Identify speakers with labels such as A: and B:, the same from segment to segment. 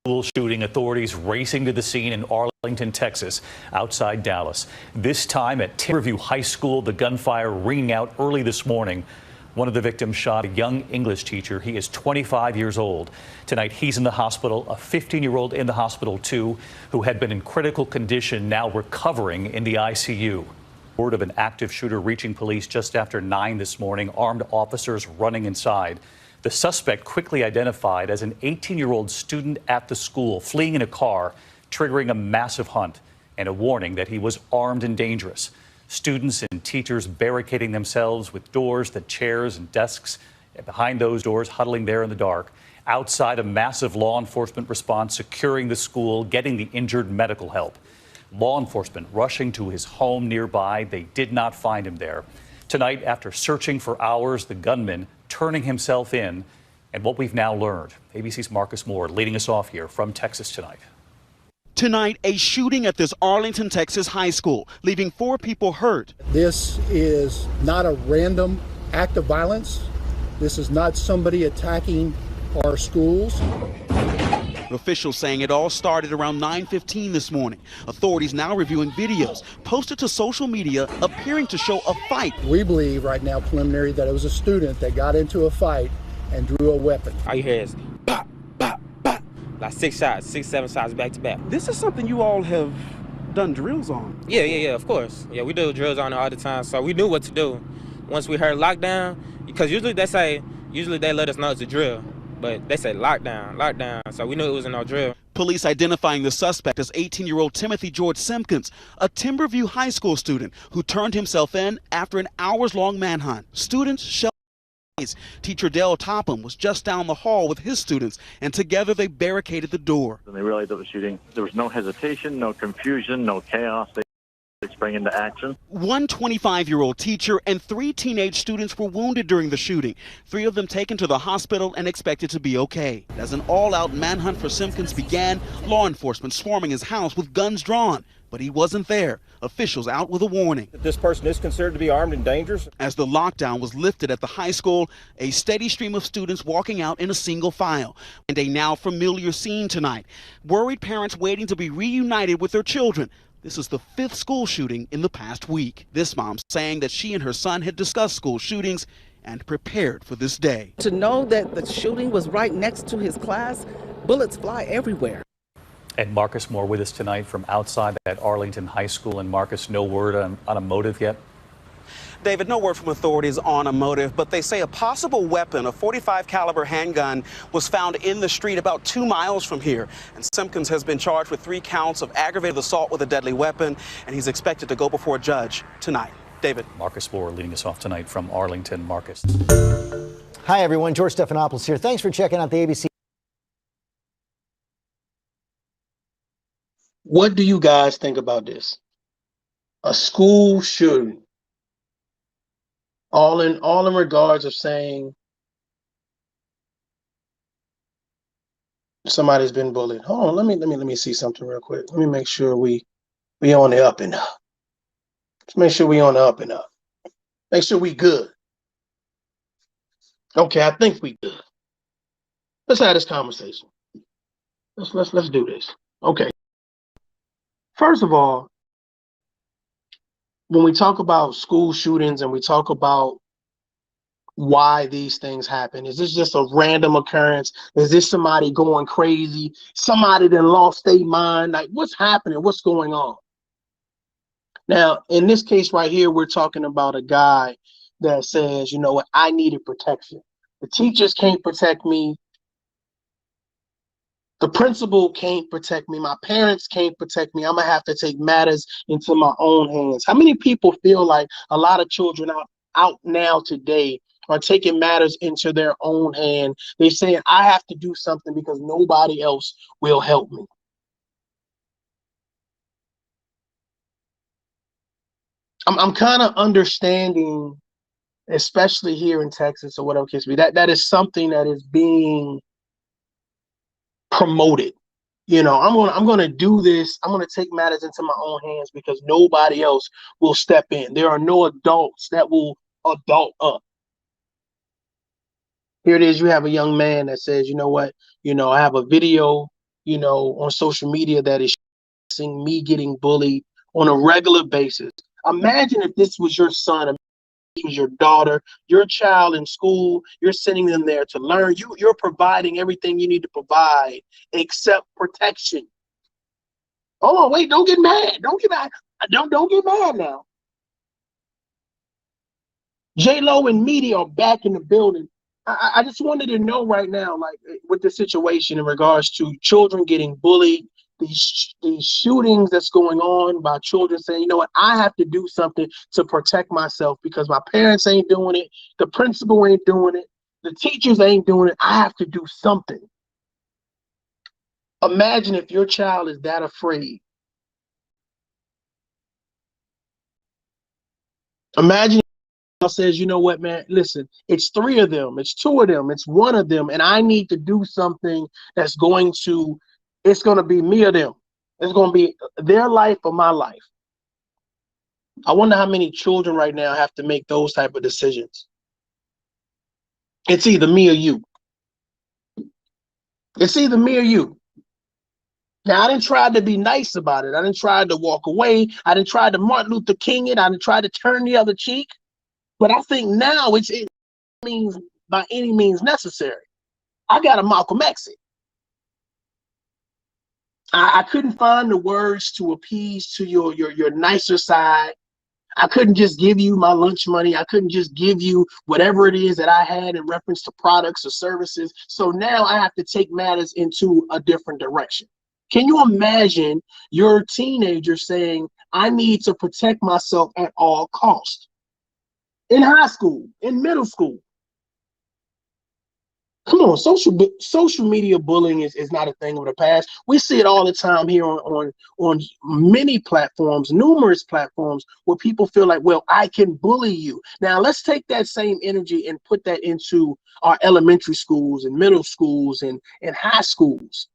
A: School shooting, authorities racing to the scene in Arlington, Texas, outside Dallas. This time at Timberview High School, the gunfire ringing out early this morning. One of the victims shot a young English teacher. He is 25 years old. Tonight, he's in the hospital. A 15-year-old in the hospital, too, who had been in critical condition, now recovering in the ICU. Word of an active shooter reaching police just after 9 this morning. Armed officers running inside. The suspect quickly identified as an 18-year-old student at the school, fleeing in a car, triggering a massive hunt and a warning that he was armed and dangerous. Students and teachers barricading themselves with doors, the chairs and desks. And behind those doors, huddling there in the dark. Outside, a massive law enforcement response securing the school, getting the injured medical help. Law enforcement rushing to his home nearby. They did not find him there. Tonight, after searching for hours, the gunman turning himself in, and what we've now learned. ABC's Marcus Moore leading us off here from Texas tonight.
B: Tonight, a shooting at this Arlington, Texas high school, leaving 4 people hurt.
C: This is not a random act of violence. This is not somebody attacking our schools.
B: Officials saying it all started around 9:15 this morning. Authorities now reviewing videos posted to social media appearing to show a fight.
C: We believe right now, preliminary, that it was a student that got into a fight and drew a weapon.
D: All you hear is pop, pop, pop. Like 6 shots, 6, 7 shots back to back.
B: This is something you all have done drills on.
D: Yeah, of course. Yeah, we do drills on it all the time, so we knew what to do. Once we heard lockdown, because usually they let us know it's a drill. But they said lockdown, so we knew it was in our drill.
B: Police identifying the suspect as 18-year-old Timothy George Simpkins, a Timberview High School student who turned himself in after an hours-long manhunt. Students shelled. Teacher Dale Topham was just down the hall with his students, and together they barricaded the door.
E: When they realized it was shooting, there was no hesitation, no confusion, no chaos. They sprang into action.
B: One 25-year-old teacher and 3 teenage students were wounded during the shooting. 3 of them taken to the hospital and expected to be okay. As an all-out manhunt for Simpkins began, law enforcement swarming his house with guns drawn. But he wasn't there. Officials out with a warning.
F: This person is considered to be armed and dangerous.
B: As the lockdown was lifted at the high school, a steady stream of students walking out in a single file. And a now familiar scene tonight. Worried parents waiting to be reunited with their children. This is the 5th school shooting in the past week. This mom saying that she and her son had discussed school shootings and prepared for this day.
G: To know that the shooting was right next to his class, bullets fly everywhere.
A: And Marcus Moore with us tonight from outside at Arlington High School. And Marcus, no word on a motive yet?
B: David, no word from authorities on a motive, but they say a possible weapon, a .45 caliber handgun, was found in the street about 2 miles from here. And Simpkins has been charged with 3 counts of aggravated assault with a deadly weapon, and he's expected to go before a judge tonight. David.
A: Marcus Moore leading us off tonight from Arlington. Marcus.
H: Hi, everyone. George Stephanopoulos here. Thanks for checking out the ABC.
I: What do you guys think about this? A school shooting. All in regards of saying somebody's been bullied. Hold on, let me see something real quick. Let me make sure we on the up and up. Let's make sure we on the up and up. Make sure we good. Okay, I think we good. Let's have this conversation. Let's do this. Okay. First of all, when we talk about school shootings and we talk about why these things happen, is this just a random occurrence? Is this somebody going crazy? Somebody that lost their mind? Like, what's happening? What's going on? Now, in this case right here, we're talking about a guy that says, you know what, I needed protection. The teachers can't protect me. The principal can't protect me. My parents can't protect me. I'm going to have to take matters into my own hands. How many people feel like a lot of children out now today are taking matters into their own hand? They're saying, I have to do something because nobody else will help me. I'm kind of understanding, especially here in Texas or whatever case be, that is something that is being promoted. You know, I'm gonna do this. I'm gonna take matters into my own hands because nobody else will step in. There are no adults that will adult up. Here it is. You have a young man that says, you know what? You know, I have a video on social media that is seeing me getting bullied on a regular basis. Imagine if this was your son, this was your daughter, your child in school, you're sending them there to learn. You're providing everything you need to provide except protection. Hold on, wait, don't get mad. Don't get mad. Don't get mad now. J-Lo and media are back in the building. I just wanted to know right now, like with the situation in regards to children getting bullied, these shootings that's going on by children saying, you know what, I have to do something to protect myself because my parents ain't doing it, the principal ain't doing it, the teachers ain't doing it. I have to do something. Imagine if your child is that afraid. Imagine says, you know what, man, listen, it's 3 of them, it's 2 of them, it's 1 of them, and I need to do something it's going to be me or them. It's going to be their life or my life. I wonder how many children right now have to make those type of decisions. It's either me or you. It's either me or you. Now, I didn't try to be nice about it. I didn't try to walk away. I didn't try to Martin Luther King it. I didn't try to turn the other cheek. But I think now it means by any means necessary. I got a Malcolm X it. I couldn't find the words to appease to your nicer side. I couldn't just give you my lunch money. I couldn't just give you whatever it is that I had in reference to products or services. So now I have to take matters into a different direction. Can you imagine your teenager saying, I need to protect myself at all costs? In high school, in middle school. Come on, social media bullying is not a thing of the past. We see it all the time here on many platforms, numerous platforms, where people feel like, well, I can bully you. Now let's take that same energy and put that into our elementary schools and middle schools and high schools.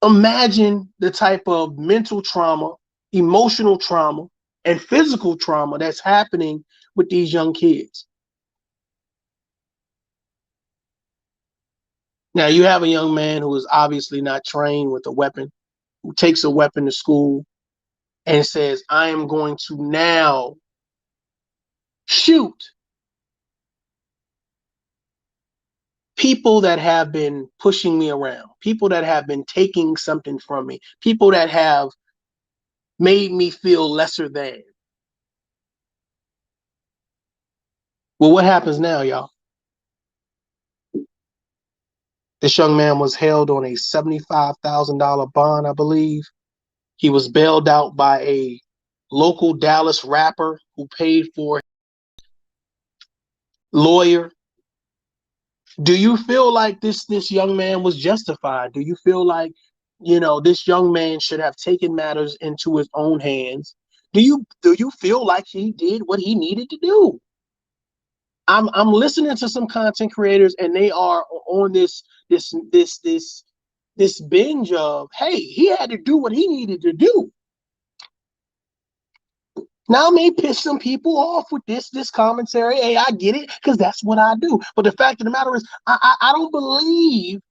I: Imagine the type of mental trauma, emotional trauma, and physical trauma that's happening with these young kids. Now, you have a young man who is obviously not trained with a weapon, who takes a weapon to school and says, I am going to now shoot people that have been pushing me around, people that have been taking something from me, people that have made me feel lesser than. Well, what happens now, y'all? This young man was held on a $75,000 bond, I believe. He was bailed out by a local Dallas rapper who paid for lawyer. Do you feel like this young man was justified? Do you feel like, this young man should have taken matters into his own hands? Do you feel like he did what he needed to do? I'm listening to some content creators, and they are on this binge of, hey, he had to do what he needed to do. Now, I may piss some people off with this commentary. Hey, I get it, because that's what I do. But the fact of the matter is, I don't believe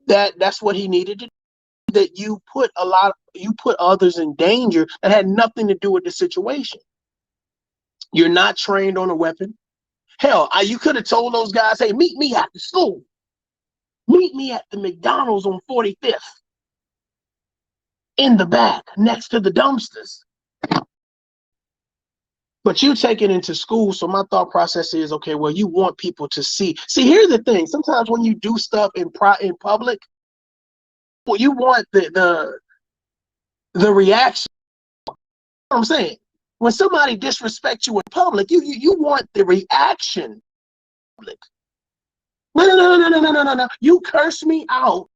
I: that that's what he needed to do. That you put others in danger that had nothing to do with the situation. You're not trained on a weapon. Hell, you could have told those guys, hey, meet me at the school. Meet me at the McDonald's on 45th. In the back, next to the dumpsters. But you take it into school, so my thought process is, okay, well, you want people to see. See, here's the thing. Sometimes when you do stuff in public, well, you want the reaction. You know what I'm saying? When somebody disrespects you in public, you want the reaction. No. You curse me out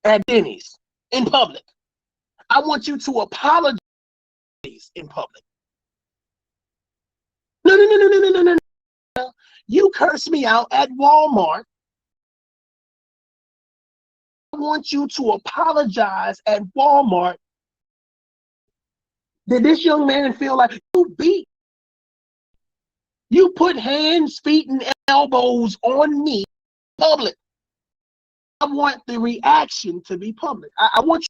I: at Denny's in public. I want you to apologize in public. No. You curse me out at Walmart. I want you to apologize at Walmart. Did this young man feel like you put hands, feet, and elbows on me in public? I want the reaction to be public. I want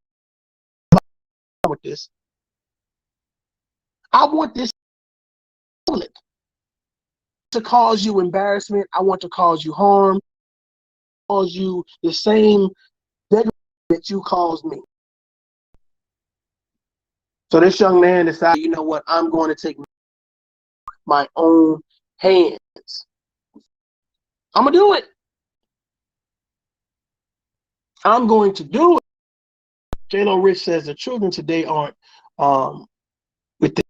I: you with this. I want this public to cause you embarrassment. I want to cause you harm, cause you the same degradation that you caused me. So this young man decided, you know what, I'm going to take my own hands. I'm going to do it. I'm going to do it. J.Lo Rich says the children today aren't with the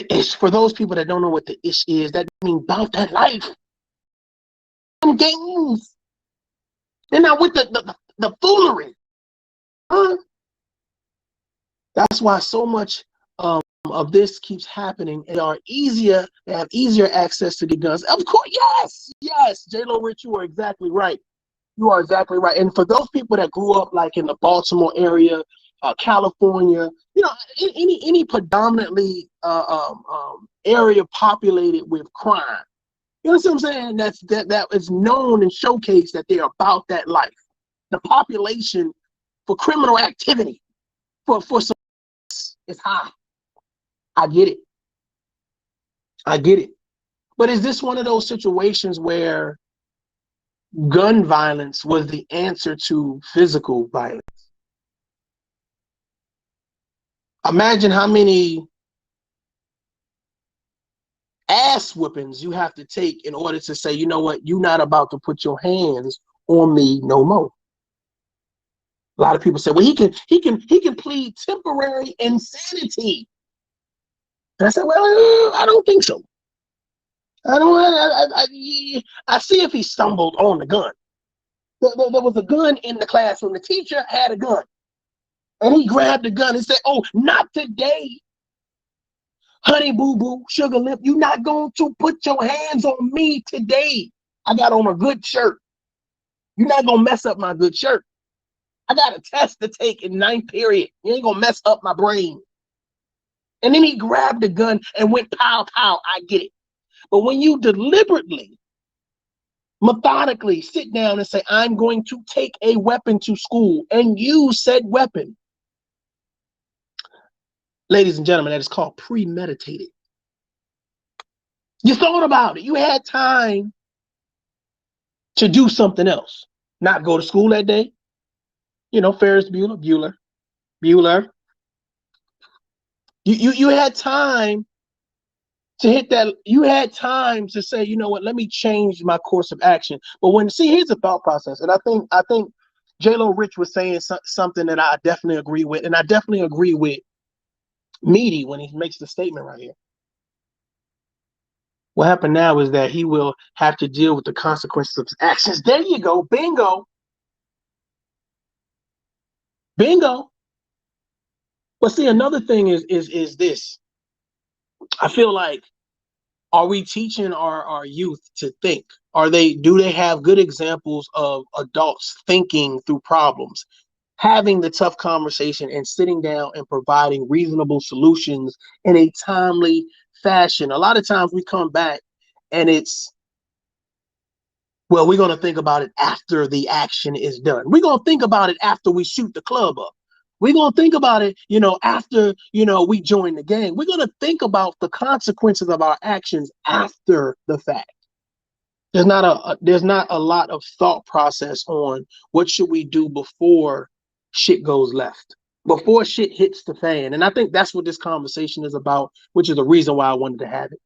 I: ish. For those people that don't know what the ish is, that means about that life. Them games. They're not with the foolery. Huh? That's why so much of this keeps happening. They have easier access to the guns. Of course, yes, J.Lo Rich, you are exactly right. You are exactly right. And for those people that grew up like in the Baltimore area, California, you know, any predominantly area populated with crime, you know what I'm saying? That is known and showcased that they're about that life. The population for criminal activity for some is high. I get it. But is this one of those situations where gun violence was the answer to physical violence? Imagine how many ass whippings you have to take in order to say, you know what, you're not about to put your hands on me no more. A lot of people say, well, he can plead temporary insanity. And I said, well, I don't think so. I see if he stumbled on the gun. There was a gun in the classroom. The teacher had a gun. And he grabbed the gun and said, oh, not today. Honey boo boo, sugar lip, you're not going to put your hands on me today. I got on a good shirt. You're not going to mess up my good shirt. I got a test to take in 9th period. You ain't going to mess up my brain. And then he grabbed the gun and went pow, pow. I get it. But when you deliberately, methodically sit down and say, I'm going to take a weapon to school and use said weapon, ladies and gentlemen, that is called premeditated. You thought about it. You had time to do something else. Not go to school that day. You know, Ferris Bueller. You had time to hit that. You had time to say, you know what, let me change my course of action. But here's the thought process. And I think J.Lo Rich was saying something that I definitely agree with. And I definitely agree with Meaty when he makes the statement right here. What happened now is that he will have to deal with the consequences of his actions. There you go. Bingo. But see, another thing is this. I feel like, are we teaching our youth to think? Do they have good examples of adults thinking through problems, having the tough conversation and sitting down and providing reasonable solutions in a timely fashion? A lot of times we come back and it's, well, we're going to think about it after the action is done. We're going to think about it after we shoot the club up. We're going to think about it, after, we join the gang. We're going to think about the consequences of our actions after the fact. There's not a lot of thought process on what should we do before shit goes left, before shit hits the fan. And I think that's what this conversation is about, which is the reason why I wanted to have it.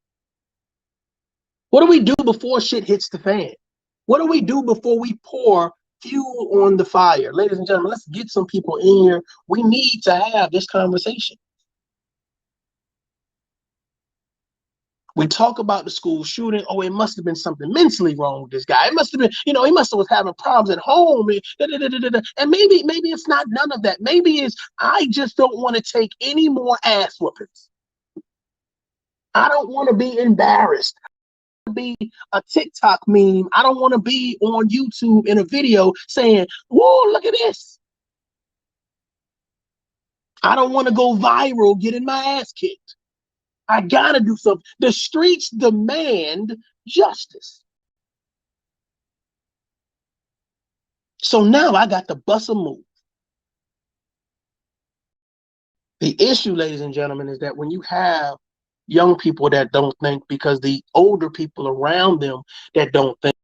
I: What do we do before shit hits the fan? What do we do before we pour fuel on the fire? Ladies and gentlemen, let's get some people in here. We need to have this conversation. We talk about the school shooting. Oh, it must have been something mentally wrong with this guy. It must have been, he must have was having problems at home. And maybe it's not none of that. Maybe it's, I just don't want to take any more ass whoopings. I don't want to be embarrassed. Be a TikTok meme. I don't want to be on YouTube in a video saying, whoa, look at this. I don't want to go viral getting my ass kicked. I gotta do something. The streets demand justice. So now I got to bust a move. The issue, ladies and gentlemen, is that when you have young people that don't think, because the older people around them that don't think,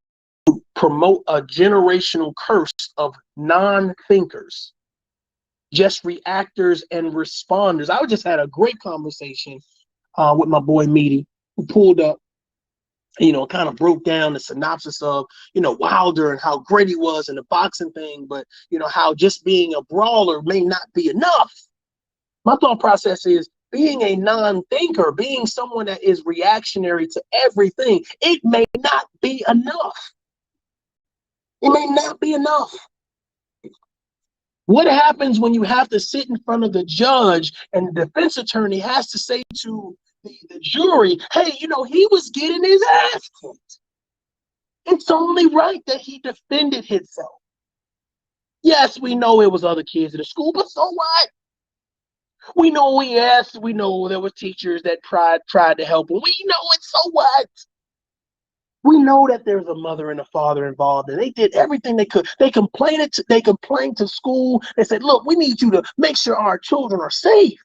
I: promote a generational curse of non-thinkers, just reactors and responders. I just had a great conversation with my boy Meaty, who pulled up, kind of broke down the synopsis of, Wilder and how great he was in the boxing thing, but, how just being a brawler may not be enough. My thought process is being a non-thinker, being someone that is reactionary to everything, it may not be enough. It may not be enough. What happens when you have to sit in front of the judge and the defense attorney has to say to the jury, hey, he was getting his ass kicked. It's only right that he defended himself. Yes, we know it was other kids in the school, but so what? We know we know there were teachers that tried to help him. We know it, so what? We know that there's a mother and a father involved, and they did everything they could. They complained to school. They said, look, we need you to make sure our children are safe.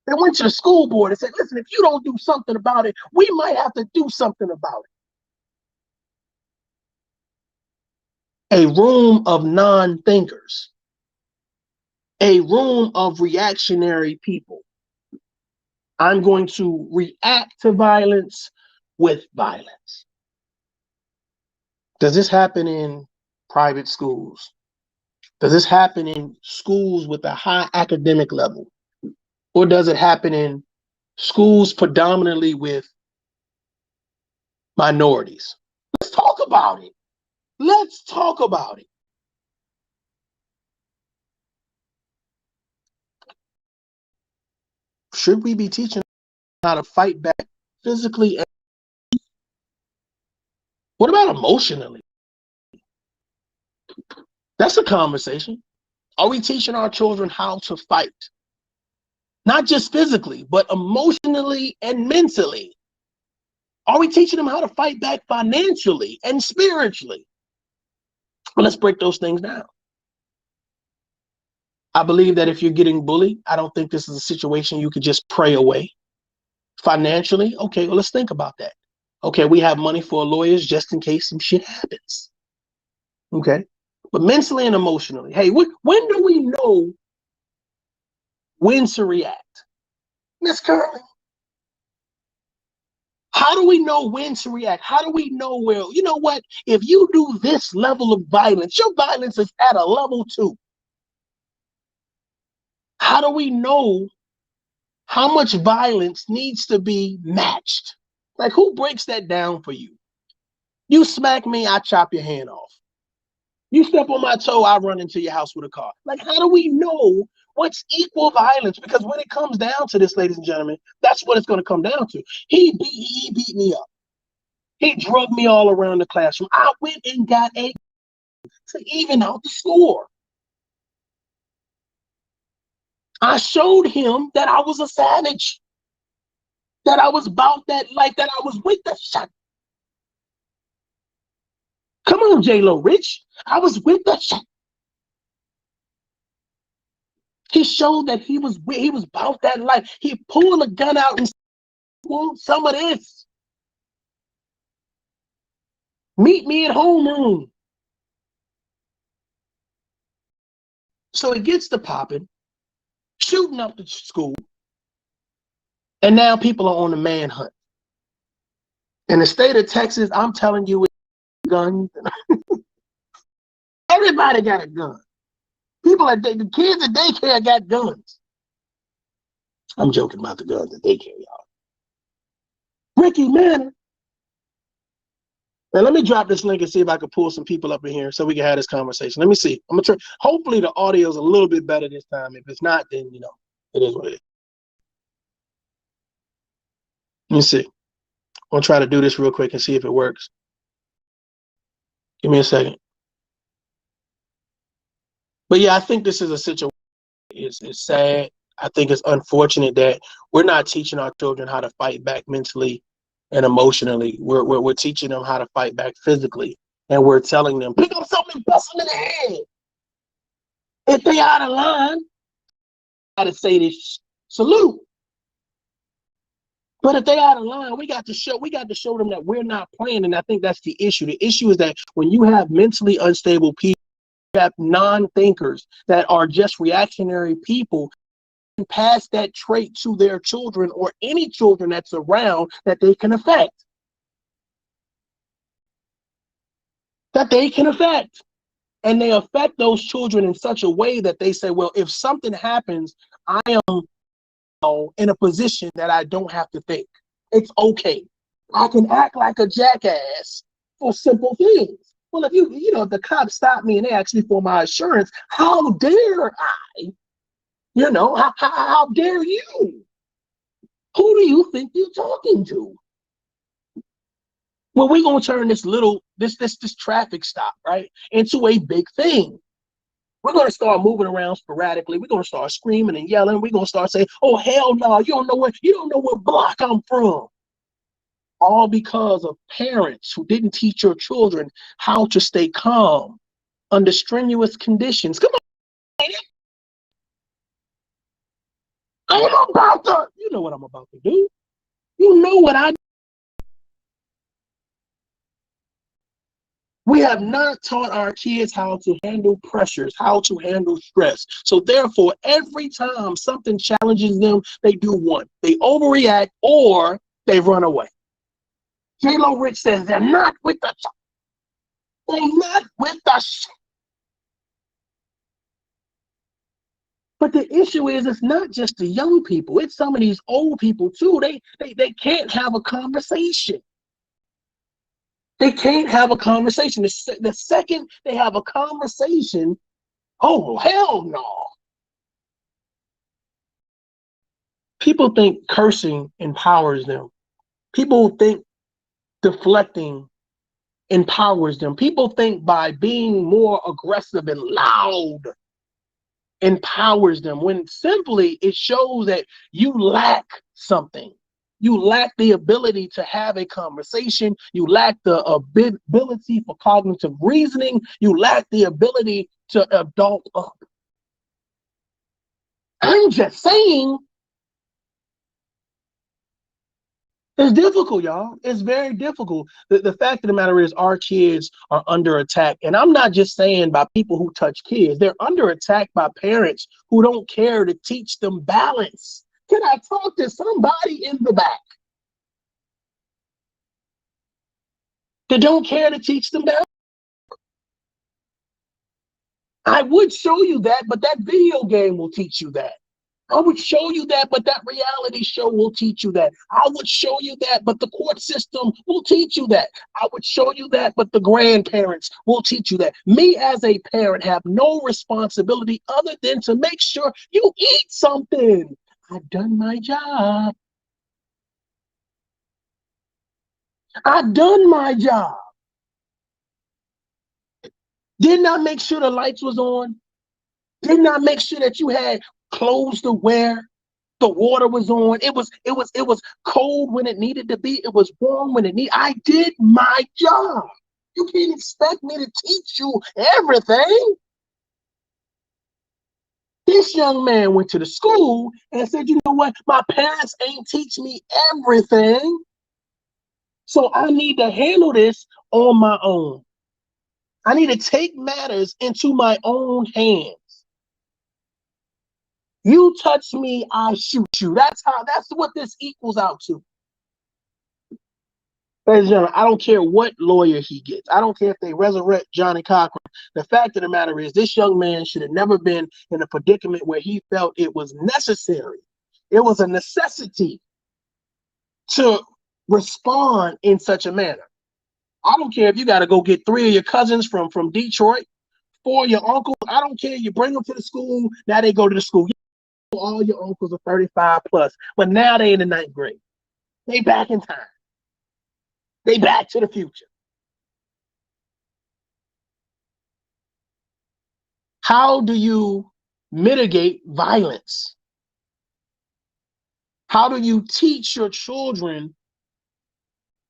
I: They went to the school board and said, listen, if you don't do something about it, we might have to do something about it. A room of non-thinkers. A room of reactionary people. I'm going to react to violence with violence. Does this happen in private schools? Does this happen in schools with a high academic level? Or does it happen in schools predominantly with minorities? Let's talk about it. Let's talk about it. Should we be teaching how to fight back physically? What about emotionally? That's a conversation. Are we teaching our children how to fight? Not just physically, but emotionally and mentally. Are we teaching them how to fight back financially and spiritually? Well, let's break those things down. I believe that if you're getting bullied, I don't think this is a situation you could just pray away. Financially, okay, well, let's think about that. Okay, we have money for lawyers just in case some shit happens. Okay, but mentally and emotionally, hey, when do we know when to react? Miss Curley, how do we know when to react? How do we know where, you know what, if you do this level of violence, your violence is at a level 2. How do we know how much violence needs to be matched? Like, who breaks that down for you? You smack me, I chop your hand off. You step on my toe, I run into your house with a car. Like, how do we know what's equal violence? Because when it comes down to this, ladies and gentlemen, that's what it's going to come down to. He beat me up. He drugged me all around the classroom. I went and got a to even out the score. I showed him that I was a savage, that I was about that life, that I was with the shot. Come on, J-Lo Rich. I was with the shot. He showed that he was about that life. He pulled a gun out and said, want some of this. Meet me at homeroom. So it gets to popping, shooting up the school, and now people are on the manhunt. In the state of Texas, I'm telling you, guns. Everybody got a gun. The kids at daycare got guns. I'm joking about the guns at daycare, y'all. Ricky Manor. Now let me drop this link and see if I can pull some people up in here so we can have this conversation. Let me see. I'm gonna try. Hopefully the audio is a little bit better this time. If it's not, then it is what it is. Let me see. I'm gonna try to do this real quick and see if it works. Give me a second. But yeah, I think this is a situation. It's sad. I think it's unfortunate that we're not teaching our children how to fight back mentally and emotionally. We're teaching them how to fight back physically, and we're telling them, pick up something and bust them in the head. If they out of line, I gotta say this, salute. But if they out of line, we got to show them that we're not playing. And I think that's the issue. The issue is that when you have mentally unstable people, you have non-thinkers that are just reactionary people, and pass that trait to their children or any children that's around that they can affect. And they affect those children in such a way that they say, well, if something happens, I am in a position that I don't have to think. It's okay. I can act like a jackass for simple things. Well, if if the cops stop me and they ask me for my insurance, how dare I? How dare you? Who do you think you're talking to? Well, we're gonna turn this traffic stop, right, into a big thing. We're gonna start moving around sporadically. We're gonna start screaming and yelling. We're gonna start saying, "Oh hell no! You don't know what block I'm from." All because of parents who didn't teach your children how to stay calm under strenuous conditions. Come on, you know what I'm about to do. You know what I do. We have not taught our kids how to handle pressures, how to handle stress. So therefore, every time something challenges them, they do one. They overreact or they run away. J-Lo Rich says they're not with the But the issue is, it's not just the young people. It's some of these old people too. They can't have a conversation. They can't have a conversation. The second they have a conversation, oh, hell no. People think cursing empowers them. People think deflecting empowers them. People think by being more aggressive and loud empowers them, when simply it shows that you lack something. You lack the ability to have a conversation. You lack the ability for cognitive reasoning. You lack the ability to adult up. I'm just saying, it's difficult, y'all. It's very difficult. The fact of the matter is, our kids are under attack. And I'm not just saying by people who touch kids. They're under attack by parents who don't care to teach them balance. Can I talk to somebody in the back that don't care to teach them balance? I would show you that, but that video game will teach you that. I would show you that, but that reality show will teach you that. I would show you that, but the court system will teach you that. I would show you that, but the grandparents will teach you that. Me as a parent have no responsibility other than to make sure you eat something. I've done my job. I've done my job. Didn't I make sure the lights was on? Didn't I make sure that you had clothes to wear? The water was on. It was cold when it needed to be. It was warm when it needed. I did my job. You can't expect me to teach you everything. This young man went to the school and said, you know what? My parents ain't teach me everything. So I need to handle this on my own. I need to take matters into my own hands. You touch me, I shoot you. That's what this equals out to. Ladies and gentlemen, I don't care what lawyer he gets. I don't care if they resurrect Johnny Cochran. The fact of the matter is, this young man should have never been in a predicament where he felt it was necessary. It was a necessity to respond in such a manner. I don't care if you got to go get 3 of your cousins from Detroit, 4 of your uncles. I don't care. You bring them to the school. Now they go to the school. All your uncles are 35 plus, but now they in the 9th grade. They back in time. They back to the future. How do you mitigate violence? How do you teach your children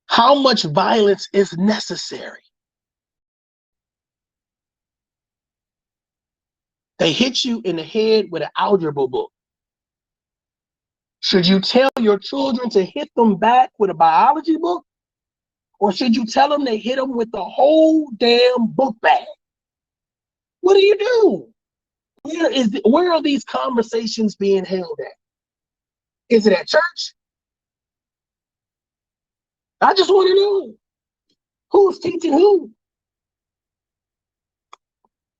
I: how much violence is necessary? They hit you in the head with an algebra book. Should you tell your children to hit them back with a biology book? Or should you tell them to hit them with the whole damn book bag? What do you do? Where are these conversations being held at? Is it at church? I just want to know who's teaching who.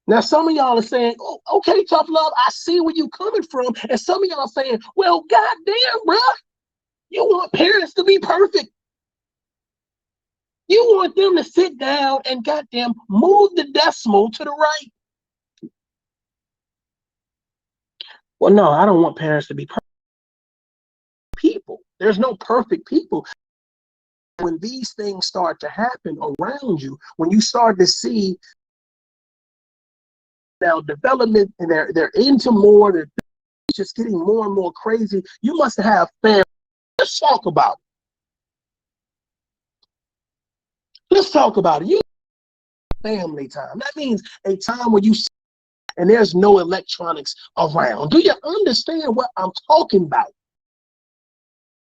I: Now, some of y'all are saying, oh, okay, tough love, I see where you coming from. And some of y'all saying, well, goddamn, bro, you want parents to be perfect. You want them to sit down and goddamn move the decimal to the right. Well, no, I don't want parents to be perfect people. There's no perfect people. When these things start to happen around you, when you start to see now development and they're into more, they're just getting more and more crazy, you must have family. Let's talk about it. Let's talk about it. You family time. That means a time when you and there's no electronics around. Do you understand what I'm talking about?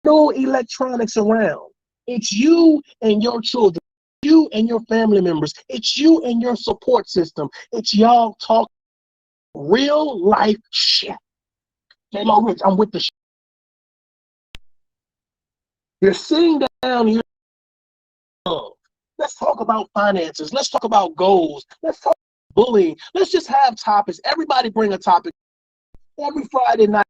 I: No electronics around. It's you and your children, you and your family members. It's you and your support system. It's y'all talk real life shit. J-Lo Rich, I'm with the shit. You're sitting down here. Let's talk about finances. Let's talk about goals. Let's talk about bullying. Let's just have topics. Everybody bring a topic. Every Friday night,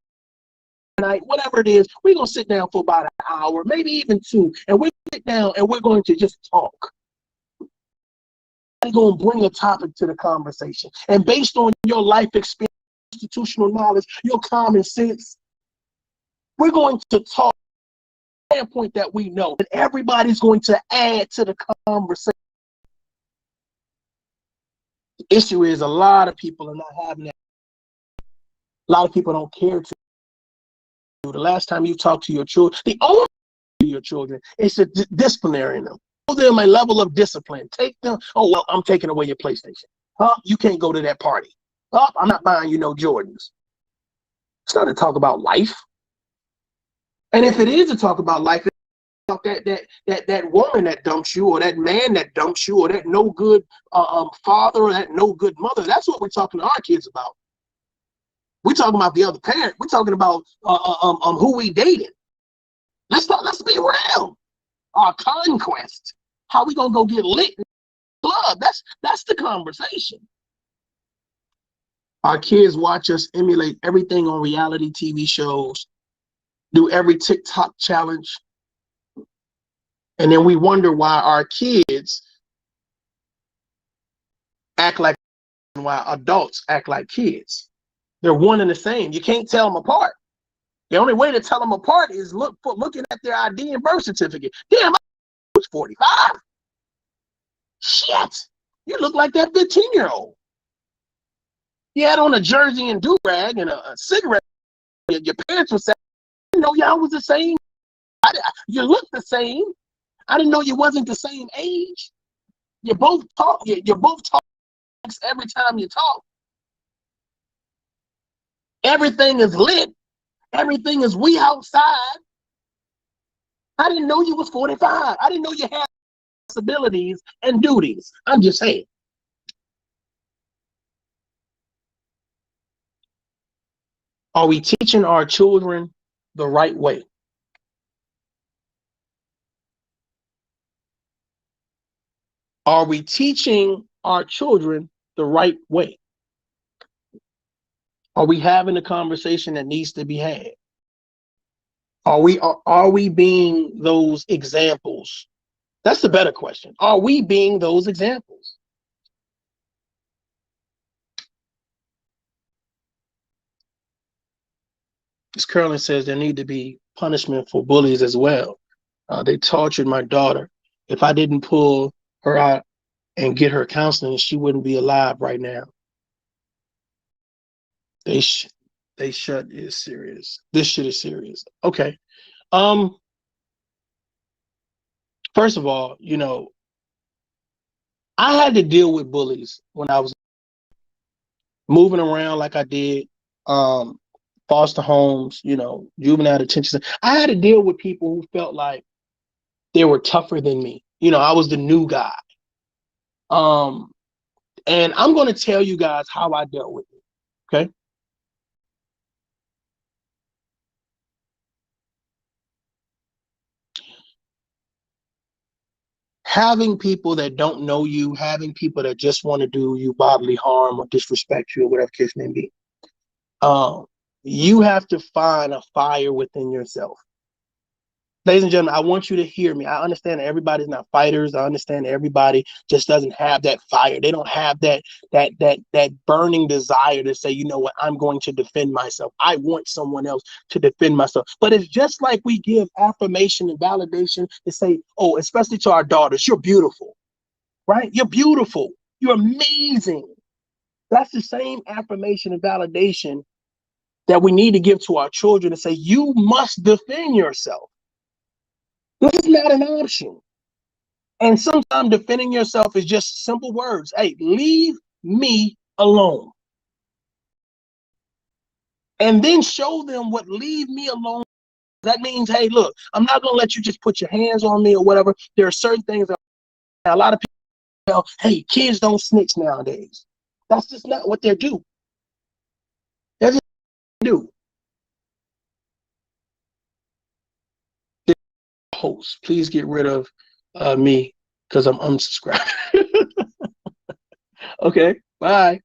I: whatever it is, we're going to sit down for about an hour, maybe even two, and we sit down and we're going to just talk. We're going to bring a topic to the conversation. And based on your life experience, institutional knowledge, your common sense, we're going to talk from a standpoint that we know. And everybody's going to add to the conversation. The issue is a lot of people are not having that. A lot of people don't care to. The last time you talk to your children, the only to your children is to disciplinary them. Show them a level of discipline. Take them, oh, well, I'm taking away your PlayStation. Huh? You can't go to that party. Huh? I'm not buying you no Jordans. It's not to talk about life. And if it is to talk about life, it's about that woman that dumps you, or that man that dumps you, or that no good father, or that no good mother. That's what we're talking to our kids about. We're talking about the other parent. We're talking about who we dated. Let's be real. Our conquest. How we gonna go get lit in the club? That's the conversation. Our kids watch us emulate everything on reality TV shows, do every TikTok challenge, and then we wonder why our kids act like, why adults act like kids. They're one and the same. You can't tell them apart. The only way to tell them apart is looking at their ID and birth certificate. Damn, I was 45. Shit, you look like that 15-year-old. You had on a jersey and do-rag and a cigarette. Your parents were saying, I didn't know y'all was the same. You look the same. I didn't know you wasn't the same age. You both talk. You both talk every time you talk. Everything is lit. Everything is we outside. I didn't know you was 45. I didn't know you had responsibilities and duties. I'm just saying. Are we teaching our children the right way? Are we teaching our children the right way? Are we having a conversation that needs to be had? Are we being those examples? That's the better question. Are we being those examples? Ms. Curlin says there need to be punishment for bullies as well. They tortured my daughter. If I didn't pull her out and get her counseling, she wouldn't be alive right now. They shut is serious. This shit is serious. Okay. First of all, you know, I had to deal with bullies when I was. moving around like I did, foster homes, juvenile detention. I had to deal with people who felt like they were tougher than me. I was the new guy. And I'm going to tell you guys how I dealt with it. Okay. Having people that don't know you, having people that just want to do you bodily harm or disrespect you or whatever case may be, you have to find a fire within yourself. Ladies and gentlemen, I want you to hear me. I understand that everybody's not fighters. I understand that everybody just doesn't have that fire. They don't have that burning desire to say, you know what, I'm going to defend myself. I want someone else to defend myself. But it's just like we give affirmation and validation to say, oh, especially to our daughters, you're beautiful, right? You're beautiful. You're amazing. That's the same affirmation and validation that we need to give to our children to say, you must defend yourself. This is not an option. And sometimes defending yourself is just simple words. Hey, leave me alone. And then show them what leave me alone. That means, hey, look, I'm not going to let you just put your hands on me or whatever. There are certain things that a lot of people tell, hey, kids don't snitch nowadays. That's just not what they do. That's just what they do. Host, please get rid of me because I'm unsubscribed. Okay, bye.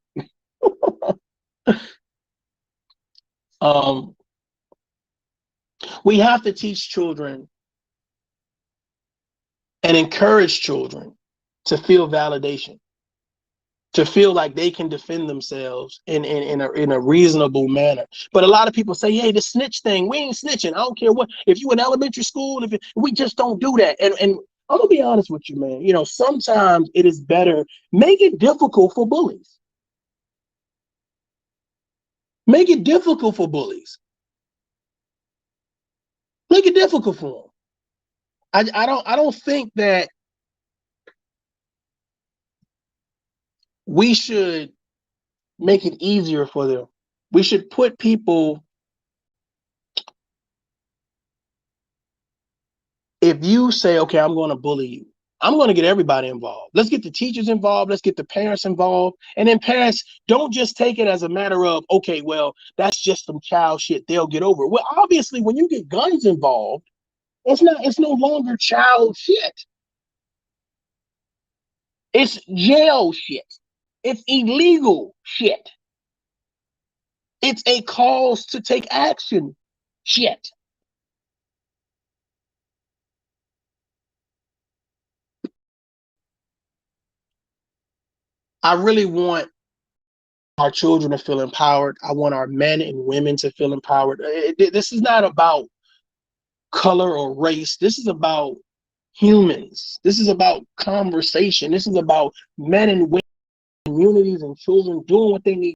I: We have to teach children and encourage children to feel validation, to feel like they can defend themselves in a reasonable manner. But a lot of people say, hey, the snitch thing, we ain't snitching. I don't care what, if you in elementary school, we just don't do that. And I'm gonna be honest with you, man. Sometimes it is better, make it difficult for bullies. Make it difficult for bullies. Make it difficult for them. I don't think that we should make it easier for them. We should put people, if you say, okay, I'm going to bully you, I'm going to get everybody involved. Let's get the teachers involved. Let's get the parents involved. And then parents, don't just take it as a matter of, okay, well, that's just some child shit. They'll get over it. Well, obviously, when you get guns involved, it's no longer child shit. It's jail shit. It's illegal shit. It's a cause to take action shit. I really want our children to feel empowered. I want our men and women to feel empowered. This is not about color or race. This is about humans. This is about conversation. This is about men and women, communities and children doing what they need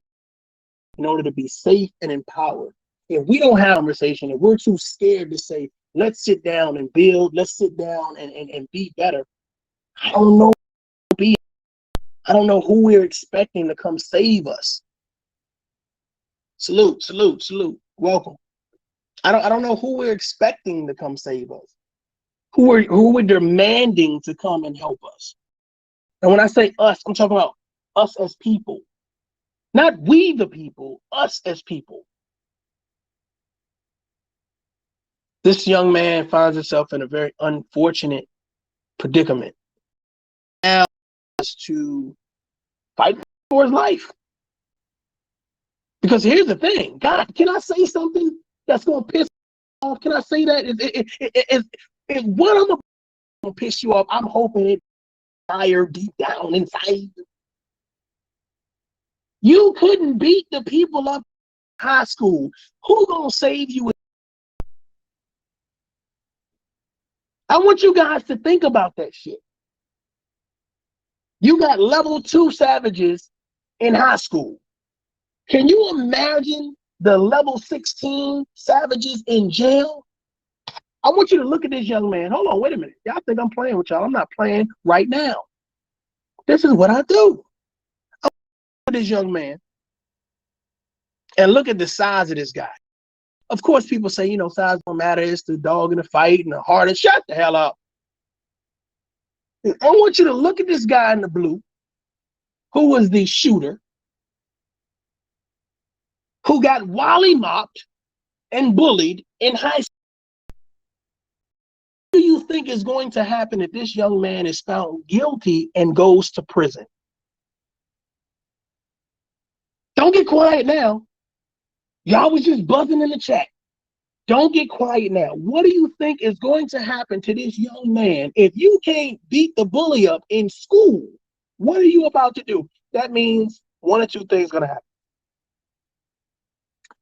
I: in order to be safe and empowered. If we don't have a conversation, if we're too scared to say, let's sit down and build, let's sit down and be better, I don't know I don't know who we're expecting to come save us. Salute, salute, salute. Welcome. I don't know who we're expecting to come save us. Who we're demanding to come and help us. And when I say us, I'm talking about us as people. Not we the people, us as people. This young man finds himself in a very unfortunate predicament. Now to fight for his life. Because here's the thing, God, can I say something that's gonna piss off? Can I say that? If one of them gonna piss you off, I'm hoping it fire deep down inside. You couldn't beat the people up in high school. Who gonna save you? I want you guys to think about that shit. You got level 2 savages in high school. Can you imagine the level 16 savages in jail? I want you to look at this young man. Hold on, wait a minute. Y'all think I'm playing with y'all. I'm not playing right now. This is what I do. I look at this young man. And look at the size of this guy. Of course, people say, size don't matter. It's the dog in the fight and the heart. Shut the hell up. I want you to look at this guy in the blue, who was the shooter, who got mollymopped and bullied in high school. What do you think is going to happen if this young man is found guilty and goes to prison? Don't get quiet now. Y'all was just buzzing in the chat. Don't get quiet now. What do you think is going to happen to this young man if you can't beat the bully up in school? What are you about to do? That means one or two things going to happen.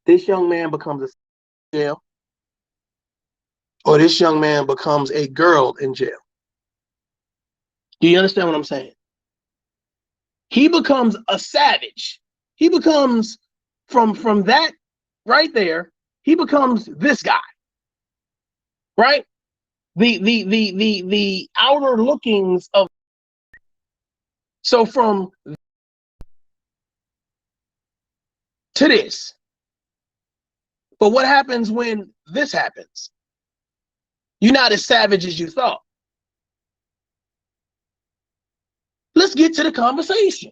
I: This young man becomes a jail, or this young man becomes a girl in jail. Do you understand what I'm saying? He becomes a savage. He becomes from that right there, he becomes this guy, right? The outer lookings of. So from to this. But what happens when this happens? You're not as savage as you thought. Let's get to the conversation.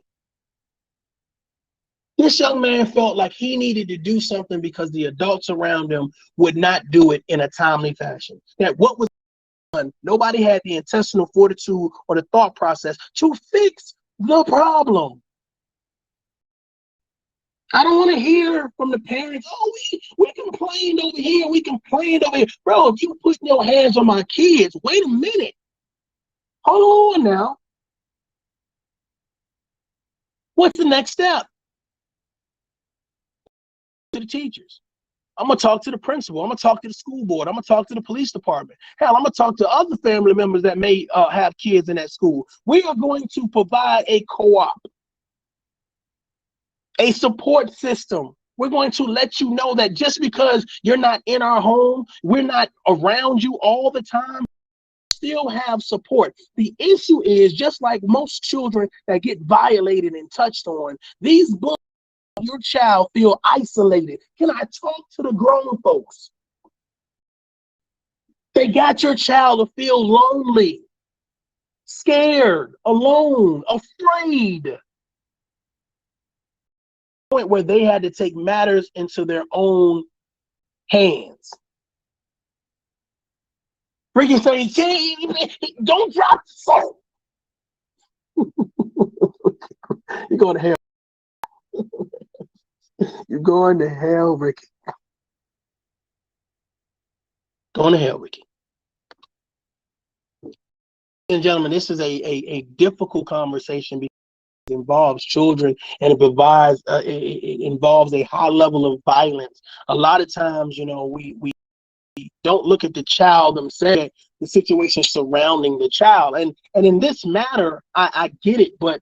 I: This young man felt like he needed to do something because the adults around him would not do it in a timely fashion. That what was done, nobody had the intestinal fortitude or the thought process to fix the problem. I don't want to hear from the parents, oh, we complained over here, we complained over here. Bro, if you put your hands on my kids, wait a minute. Hold on now. What's the next step? To the teachers. I'm going to talk to the principal. I'm going to talk to the school board. I'm going to talk to the police department. Hell, I'm going to talk to other family members that may have kids in that school. We are going to provide a co-op, a support system. We're going to let you know that just because you're not in our home, we're not around you all the time, still have support. The issue is, just like most children that get violated and touched on, these books, your child feel isolated. Can I talk to the grown folks? They got your child to feel lonely, scared, alone, afraid. Point where they had to take matters into their own hands. Ricky say, don't drop the soap. You're going to hell. You're going to hell, Ricky. Going to hell, Ricky. And gentlemen, this is a difficult conversation because it involves children and it involves a high level of violence. A lot of times, we don't look at the child themselves, the situation surrounding the child. And in this matter, I get it, but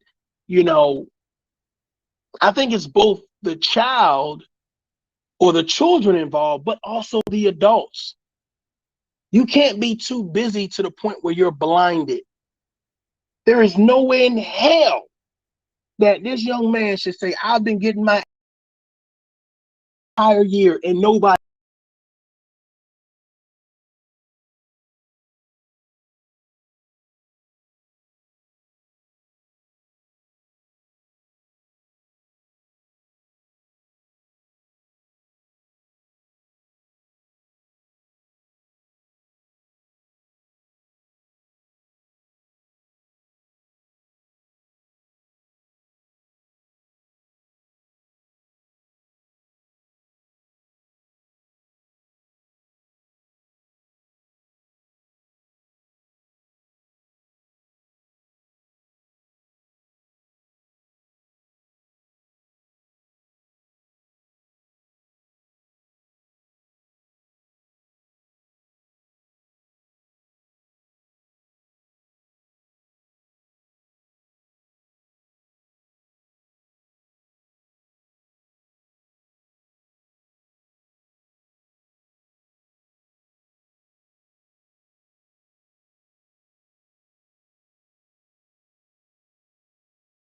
I: I think it's both the child or the children involved, but also the adults. You can't be too busy to the point where you're blinded. There is no way in hell that this young man should say, I've been getting my entire year and nobody